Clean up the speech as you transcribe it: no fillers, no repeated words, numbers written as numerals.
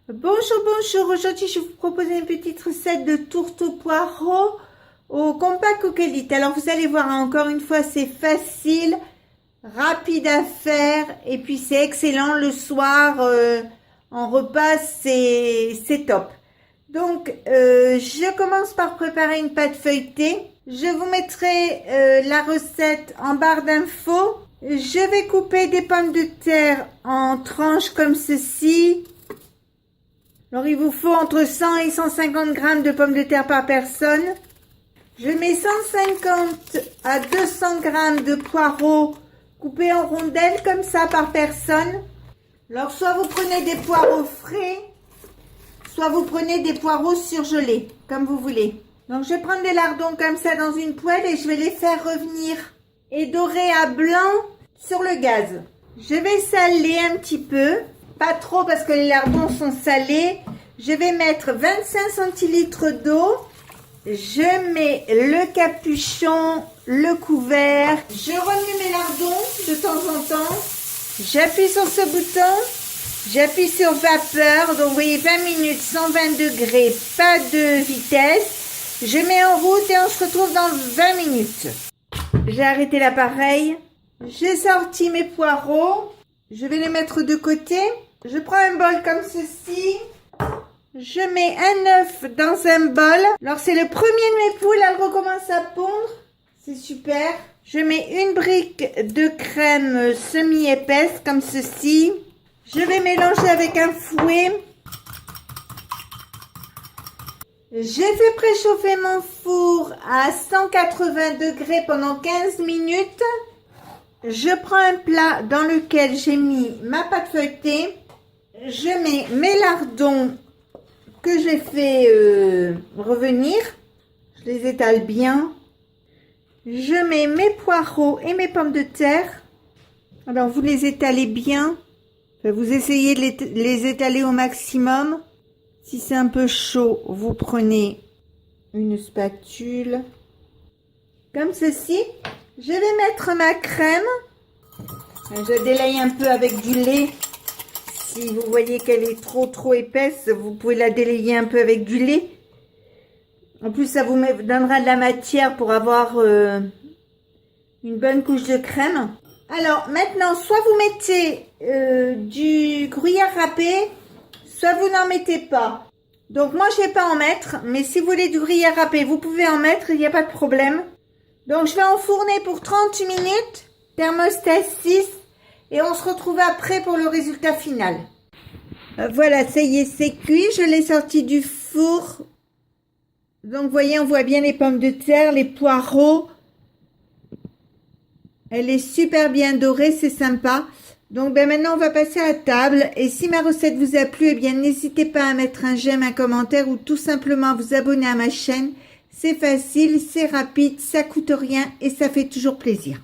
Bonjour, aujourd'hui je vais vous proposer une petite recette de tourte au poireau au compas coquelite. Alors vous allez voir, encore une fois c'est facile, rapide à faire et puis c'est excellent le soir en repas, c'est top. Donc je commence par préparer une pâte feuilletée. Je vous mettrai la recette en barre d'infos. Je vais couper des pommes de terre en tranches comme ceci. Alors il vous faut entre 100 et 150 grammes de pommes de terre par personne. Je mets 150 à 200 grammes de poireaux coupés en rondelles comme ça par personne. Alors soit vous prenez des poireaux frais, soit vous prenez des poireaux surgelés, comme vous voulez. Donc je vais prendre des lardons comme ça dans une poêle et je vais les faire revenir et dorer à blanc sur le gaz. Je vais saler un petit peu, pas trop parce que les lardons sont salés. Je vais mettre 25 centilitres d'eau. Je mets le capuchon, le couvert. Je remue mes lardons de temps en temps. J'appuie sur ce bouton. J'appuie sur vapeur. Donc vous voyez 20 minutes, 120 degrés, pas de vitesse. Je mets en route et on se retrouve dans 20 minutes. J'ai arrêté l'appareil. J'ai sorti mes poireaux. Je vais les mettre de côté. Je prends un bol comme ceci. Je mets un œuf dans un bol. Alors c'est le premier de mes poules. Elle recommence à pondre. C'est super. Je mets une brique de crème semi-épaisse comme ceci. Je vais mélanger avec un fouet. J'ai fait préchauffer mon four à 180 degrés pendant 15 minutes. Je prends un plat dans lequel j'ai mis ma pâte feuilletée. Je mets mes lardons que j'ai fait revenir. Je les étale bien. Je mets mes poireaux et mes pommes de terre. Alors vous les étalez bien. Vous essayez de les étaler au maximum. Si c'est un peu chaud, vous prenez une spatule comme ceci. Je vais mettre ma crème. Je délaye un peu avec du lait. Si vous voyez qu'elle est trop épaisse, vous pouvez la délayer un peu avec du lait. En plus, ça vous donnera de la matière pour avoir une bonne couche de crème. Alors, maintenant, soit vous mettez du gruyère râpé, soit vous n'en mettez pas. Donc, moi, je ne vais pas en mettre. Mais si vous voulez du gruyère râpé, vous pouvez en mettre. Il n'y a pas de problème. Donc, je vais enfourner pour 30 minutes. Thermostat 6. Et on se retrouve après pour le résultat final. Voilà, ça y est, c'est cuit. Je l'ai sorti du four. Donc, vous voyez, on voit bien les pommes de terre, les poireaux. Elle est super bien dorée, c'est sympa. Donc, maintenant, on va passer à table. Et si ma recette vous a plu, eh bien, n'hésitez pas à mettre un j'aime, un commentaire ou tout simplement à vous abonner à ma chaîne. C'est facile, c'est rapide, ça coûte rien et ça fait toujours plaisir.